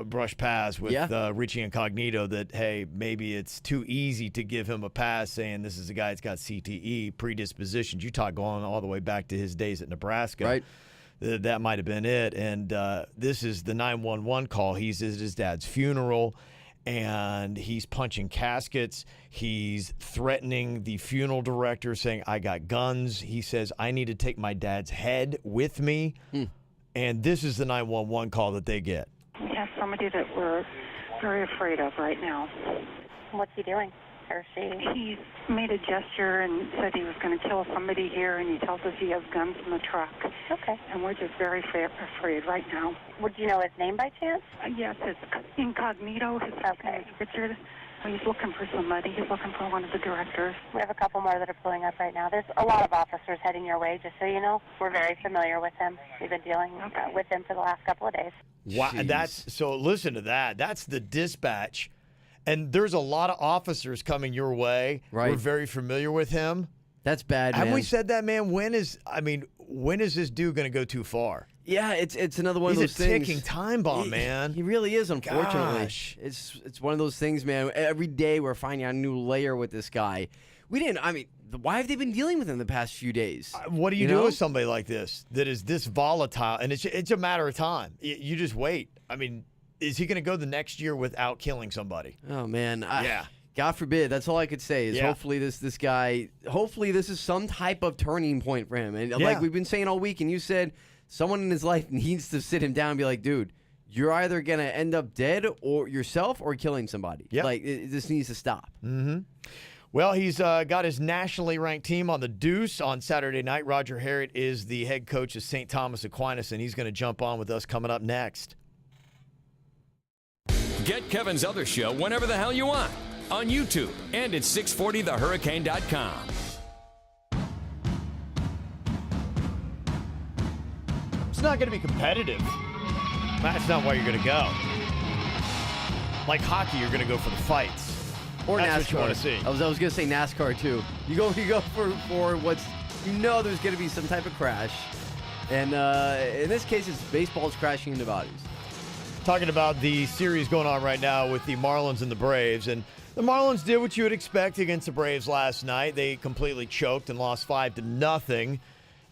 brushed paths with Richie Incognito that, hey, maybe it's too easy to give him a pass saying this is a guy that's got CTE, predispositions. You talk going all the way back to his days at Nebraska. Right. That might have been it. And this is the 911 call. He's at his dad's funeral, and he's punching caskets. He's threatening the funeral director, saying, I got guns. He says, I need to take my dad's head with me. And this is the 911 call that they get. We have somebody that we're very afraid of right now. What's he doing? Or she? He made a gesture and said he was going to kill somebody here, and he tells us he has guns in the truck. Okay. And we're just very afraid right now. Would you know his name by chance? Yes, it's Incognito. His name is Richard. He's looking for somebody. He's looking for one of the directors. We have a couple more that are pulling up right now. There's a lot of officers heading your way, just so you know. We're very familiar with him. We've been dealing with him for the last couple of days. Wow, so listen to that. That's the dispatch. And there's a lot of officers coming your way. Right. We're very familiar with him. That's bad, man. Haven't we said that, man? When is this dude going to go too far? Yeah, it's another one He's of those a things. ticking time bomb, man. He really is, unfortunately. Gosh. It's one of those things, man. Every day we're finding out a new layer with this guy. Why have they been dealing with him the past few days? What do you do with somebody like this that is this volatile? And it's a matter of time. You just wait. I mean, is he going to go the next year without killing somebody? Oh, man. Yeah. God forbid. That's all I could say is hopefully this guy, hopefully this is some type of turning point for him. And like we've been saying all week, and you said someone in his life needs to sit him down and be like, dude, you're either going to end up dead or yourself or killing somebody. Yep. Like, this needs to stop. Mm-hmm. Well, he's got his nationally ranked team on the Deuce on Saturday night. Roger Harrod is the head coach of St. Thomas Aquinas, and he's going to jump on with us coming up next. Get Kevin's other show whenever the hell you want on YouTube and at 640thehurricane.com. It's not going to be competitive. That's not where you're going to go. Like hockey, you're going to go for the fights. Or That's NASCAR. what you want to see. I was going to say NASCAR too. You go for what's there's going to be some type of crash, and in this case, it's baseball's crashing into bodies. Talking about the series going on right now with the Marlins and the Braves, and the Marlins did what you would expect against the Braves last night. They completely choked and lost 5-0,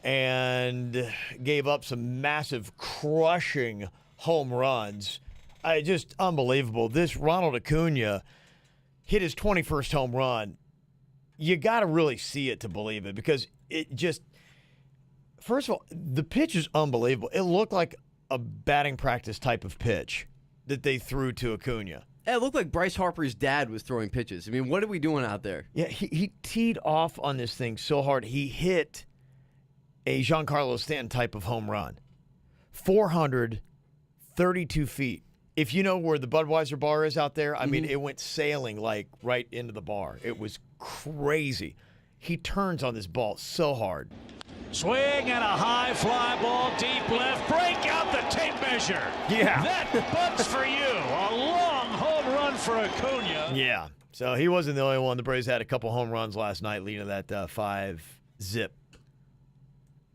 and gave up some massive, crushing home runs. Just unbelievable. This Ronald Acuna hit his 21st home run. You got to really see it to believe it, because it just, first of all, the pitch is unbelievable. It looked like a batting practice type of pitch that they threw to Acuna. It looked like Bryce Harper's dad was throwing pitches. I mean, what are we doing out there? Yeah, he teed off on this thing so hard. He hit a Giancarlo Stanton type of home run. 432 feet. If you know where the Budweiser bar is out there, I mean, it went sailing like right into the bar. It was crazy. He turns on this ball so hard. Swing and a high fly ball deep left. Break out the tape measure. Yeah. That bugs for you. A long home run for Acuna. Yeah. So he wasn't the only one. The Braves had a couple home runs last night leading to that 5-zip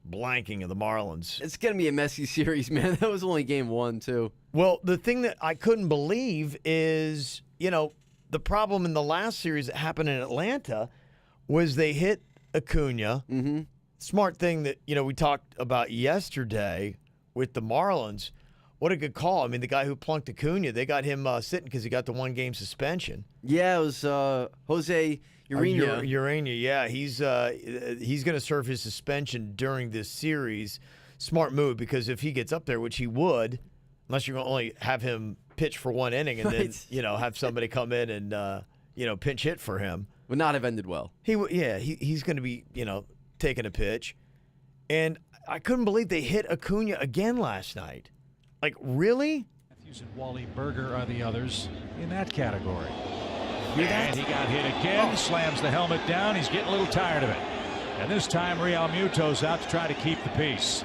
blanking of the Marlins. It's going to be a messy series, man. That was only game 1, too. Well, the thing that I couldn't believe is, the problem in the last series that happened in Atlanta was they hit Acuna. Smart thing that, we talked about yesterday with the Marlins what a good call. I mean, the guy who plunked Acuna, they got him sitting because he got the 1-game suspension. Yeah, it was Jose Urena. Urena, yeah. He's going to serve his suspension during this series. Smart move, because if he gets up there, which he would, unless you're going to only have him pitch for 1 inning and then, have somebody come in and, pinch hit for him. Would not have ended well. He's going to be, taking a pitch. And I couldn't believe they hit Acuna again last night. Like, really? Matthews and Wally Berger are the others in that category. And he got hit again, slams the helmet down. He's getting a little tired of it. And this time, Real Muto's out to try to keep the peace.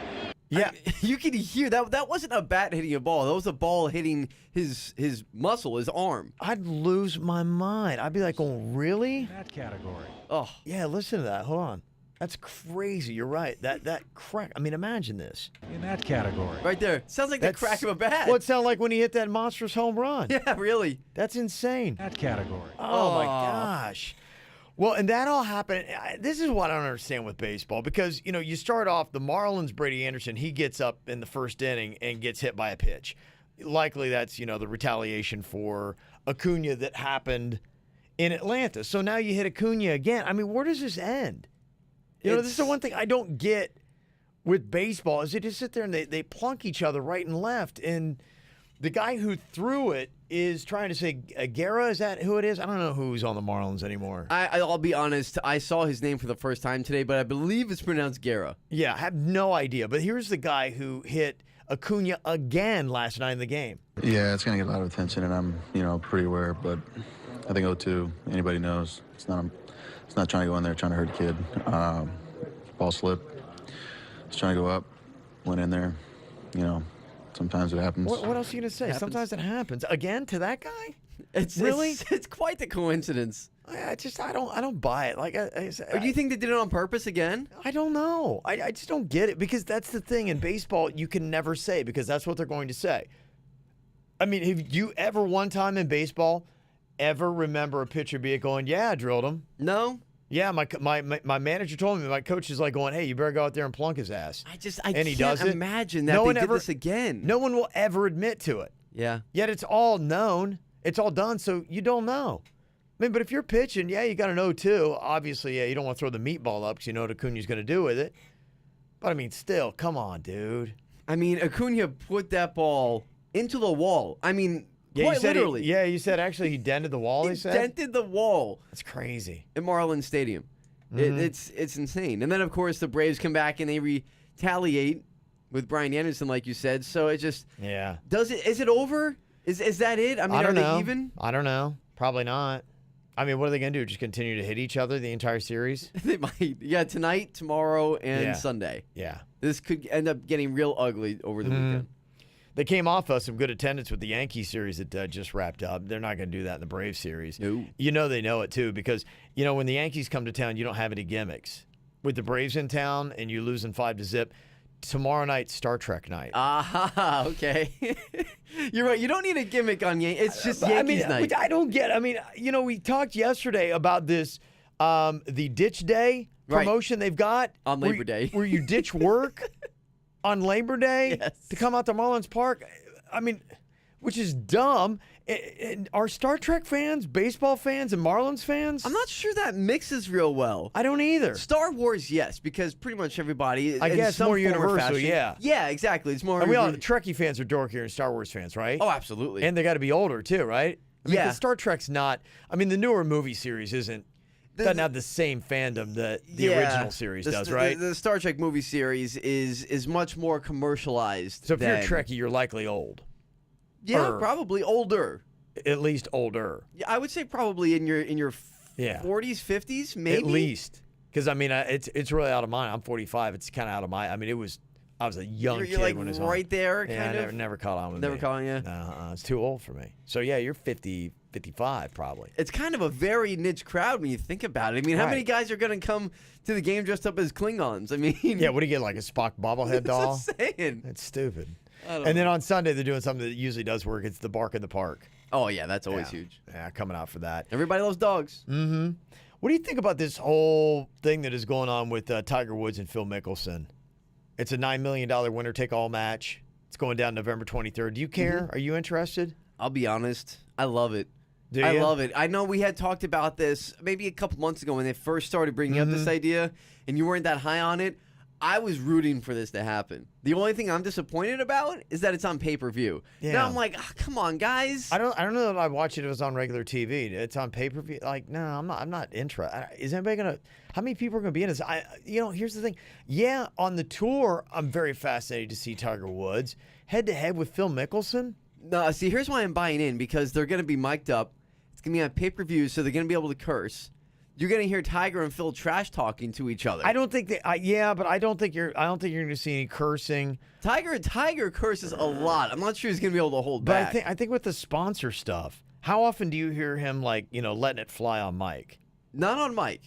Yeah, you can hear that. That wasn't a bat hitting a ball. That was a ball hitting his muscle, his arm. I'd lose my mind. I'd be like, oh, really? In that category. Oh, yeah, listen to that. Hold on. That's crazy. You're right. That crack. I mean, imagine this. In that category. Right there. Sounds like the crack of a bat. Well, it sounded like when he hit that monstrous home run. Yeah, really. That's insane. That category. Oh, my gosh. Well, and that all happened. This is what I don't understand with baseball, because, you start off, the Marlins, Brady Anderson, he gets up in the first inning and gets hit by a pitch. Likely that's, the retaliation for Acuna that happened in Atlanta. So now you hit Acuna again. I mean, where does this end? This is the one thing I don't get with baseball, is they just sit there and they plunk each other right and left. And the guy who threw it is trying to say Guerra. Is that who it is? I don't know who's on the Marlins anymore. I'll be honest. I saw his name for the first time today, but I believe it's pronounced Guerra. Yeah, I have no idea. But here's the guy who hit Acuna again last night in the game. Yeah, it's going to get a lot of attention, and I'm, pretty aware. But I think 0-2, anybody knows. It's not trying to go in there trying to hurt a kid. Ball slip. It's trying to go up. Went in there. Sometimes it happens. What else are you going to say? Sometimes it happens. Again, to that guy? It's quite the coincidence. I don't buy it. Like, do you think they did it on purpose again? I don't know. I just don't get it, because that's the thing in baseball. You can never say, because that's what they're going to say. I mean, have you ever one time in baseball ever remember a pitcher being going, "Yeah, I drilled him"? No. Yeah, my manager told me. My coach is like going, "Hey, you better go out there and plunk his ass." I can't imagine that they did this again. No one will ever admit to it. Yeah. Yet it's all known. It's all done, so you don't know. I mean, but if you're pitching, yeah, you got an 0-2. Obviously, yeah, you don't want to throw the meatball up because you know what Acuna's going to do with it. But, I mean, still, come on, dude. I mean, Acuna put that ball into the wall. I mean, quite literally. You said actually he dented the wall, he said? Dented the wall. That's crazy. At Marlins Stadium. Mm-hmm. It's insane. And then, of course, the Braves come back and they retaliate with Brian Anderson, like you said. So it just... Yeah. Is it over? Is that it? I mean, are they even? I don't know. Probably not. I mean, what are they going to do? Just continue to hit each other the entire series? They might. Yeah, tonight, tomorrow, and Sunday. Yeah. This could end up getting real ugly over the weekend. They came off some good attendance with the Yankee series that just wrapped up. They're not going to do that in the Braves series. No. They know it, too, because, when the Yankees come to town, you don't have any gimmicks. With the Braves in town and you losing 5-0, tomorrow night, Star Trek night. Okay. You're right. You don't need a gimmick on Yankees. It's just Yankees night. I don't get. I mean, we talked yesterday about this, the Ditch Day promotion they've got on Labor Day, where you ditch work on Labor Day to come out to Marlins Park. I mean, which is dumb. And are Star Trek fans, baseball fans, and Marlins fans? I'm not sure that mixes real well. I don't either. Star Wars, yes, because pretty much everybody. I guess more universal, yeah. Yeah, exactly. It's more. And we all Trekkie fans are dorkier than Star Wars fans, right? Oh, absolutely. And they got to be older too, right? I mean, yeah. 'cause Star Trek's not. I mean, the newer movie series doesn't have the same fandom that the original series does, right? The Star Trek movie series is much more commercialized. So if you're a Trekkie, you're likely old. Yeah, probably older. At least older. Yeah, I would say probably in your 40s, 50s, maybe. At least, because I mean, it's really out of mine. I'm 45. It's kind of out of my. I mean, I was a young kid like when it was right on. there. Yeah, kind of. Never caught on with me. Never caught on you. It's too old for me. So yeah, you're 50, 55 probably. It's kind of a very niche crowd when you think about it. I mean, how many guys are going to come to the game dressed up as Klingons? I mean, yeah. What do you get, like a Spock bobblehead doll? That's insane. It's stupid. And then on Sunday they're doing something that usually does work. It's the Bark in the Park. Oh yeah, that's always huge. Yeah, coming out for that. Everybody loves dogs. Mm-hmm. What do you think about this whole thing that is going on with Tiger Woods and Phil Mickelson? It's a $9 million winner-take-all match. It's going down November 23rd. Do you care? Are you interested? I'll be honest. I love it. Do I you? love it. I know we had talked about this maybe a couple months ago when they first started bringing up this idea, and you weren't that high on it. I was rooting for this to happen. The only thing I'm disappointed about is that it's on pay-per-view. Yeah. Now I'm like, come on, guys. I don't know that I watch it if it was on regular TV. It's on pay-per-view. Like, no, I'm not interested. Is anybody going to – how many people are going to be in this? Here's the thing. Yeah, on the tour, I'm very fascinated to see Tiger Woods head-to-head with Phil Mickelson. No, see, here's why I'm buying in, because they're going to be mic'd up. It's going to be on pay-per-view, so they're going to be able to curse. You're going to hear Tiger and Phil trash talking to each other. I don't think that. But I don't think you're going to see any cursing. Tiger curses a lot. I'm not sure he's going to be able to hold back. But I think with the sponsor stuff, how often do you hear him letting it fly on mic? Not on mic.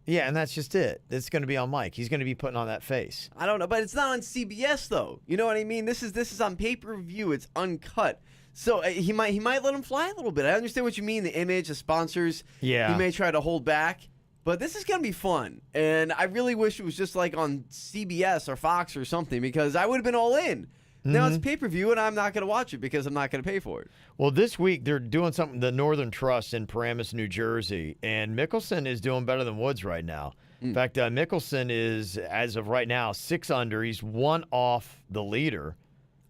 Yeah, and that's just it. It's going to be on mic. He's going to be putting on that face. I don't know, but it's not on CBS though. You know what I mean? This is on pay-per-view. It's uncut. So he might let him fly a little bit. I understand what you mean, the image, the sponsors. Yeah. He may try to hold back, but this is going to be fun. And I really wish it was just like on CBS or Fox or something, because I would have been all in. Now it's pay-per-view, and I'm not going to watch it because I'm not going to pay for it. Well, this week they're doing something, the Northern Trust in Paramus, New Jersey, and Mickelson is doing better than Woods right now. In fact, Mickelson is, as of right now, 6 under. He's 1 off the leader.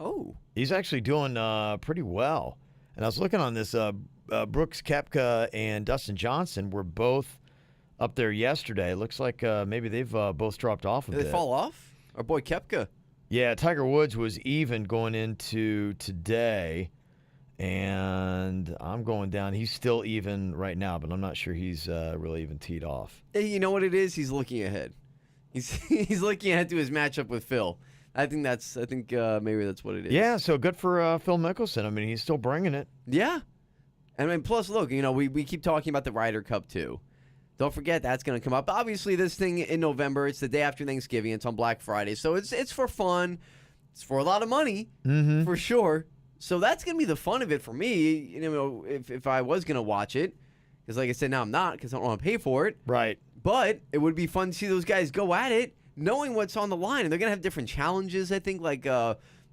Oh. He's actually doing pretty well. And I was looking on this. Brooks Koepka and Dustin Johnson were both up there yesterday. It looks like maybe they've both dropped off a bit. Did they fall off? Our boy Koepka. Yeah, Tiger Woods was even going into today. And I'm going down. He's still even right now, but I'm not sure he's really even teed off. Hey, you know what it is? He's looking ahead. He's looking ahead to his matchup with Phil. I think maybe that's what it is. Yeah, so good for Phil Mickelson. I mean, he's still bringing it. Yeah. I mean, plus, look, we keep talking about the Ryder Cup, too. Don't forget that's going to come up. Obviously, this thing in November, it's the day after Thanksgiving. It's on Black Friday. So it's for fun. It's for a lot of money, for sure. So that's going to be the fun of it for me, if I was going to watch it. Because like I said, now I'm not because I don't want to pay for it. Right. But it would be fun to see those guys go at it, knowing what's on the line. And they're going to have different challenges, I think, like,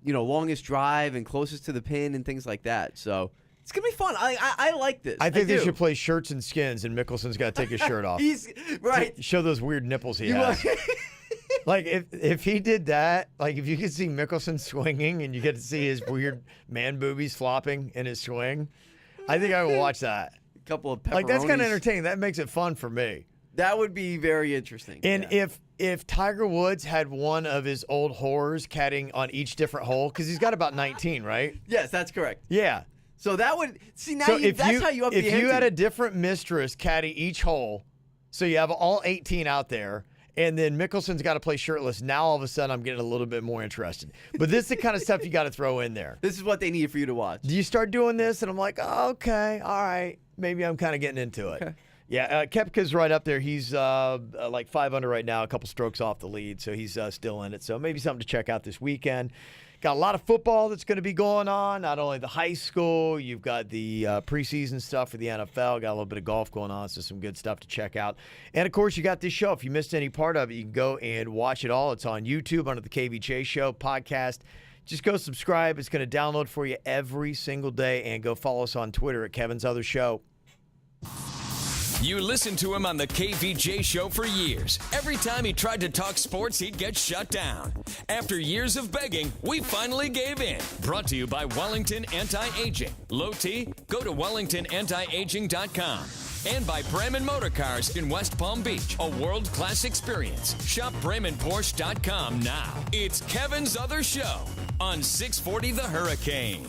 longest drive and closest to the pin and things like that. So it's going to be fun. I like this. I think they should play shirts and skins, and Mickelson's got to take his shirt off. He's right. Show those weird nipples he has. Like, if he did that, like, if you could see Mickelson swinging and you get to see his weird man boobies flopping in his swing, I think I would watch that. A couple of pepperonis. Like, that's kind of entertaining. That makes it fun for me. That would be very interesting. And if Tiger Woods had one of his old whores caddying on each different hole, because he's got about 19, right? Yes, that's correct. Yeah. So that would see now. So That's how you up the ante. If you had a different mistress caddy each hole, so you have all 18 out there, and then Mickelson's got to play shirtless. Now all of a sudden I'm getting a little bit more interested. But this is the kind of stuff you got to throw in there. This is what they need for you to watch. Do you start doing this, and I'm like, oh, okay, all right, maybe I'm kind of getting into it. Okay. Yeah, Koepka's right up there. He's like 5 under right now, a couple strokes off the lead, so he's still in it. So maybe something to check out this weekend. Got a lot of football that's going to be going on, not only the high school, you've got the preseason stuff for the NFL, got a little bit of golf going on, so some good stuff to check out. And, of course, you got this show. If you missed any part of it, you can go and watch it all. It's on YouTube under the KVJ Show podcast. Just go subscribe. It's going to download for you every single day, and go follow us on Twitter at Kevin's Other Show. You listened to him on the KVJ Show for years. Every time he tried to talk sports, he'd get shut down. After years of begging, we finally gave in. Brought to you by Wellington Anti-Aging. Low T? Go to WellingtonAntiAging.com. And by Bremen Motor Cars in West Palm Beach. A world-class experience. Shop BremenPorsche.com now. It's Kevin's Other Show on 640 The Hurricane.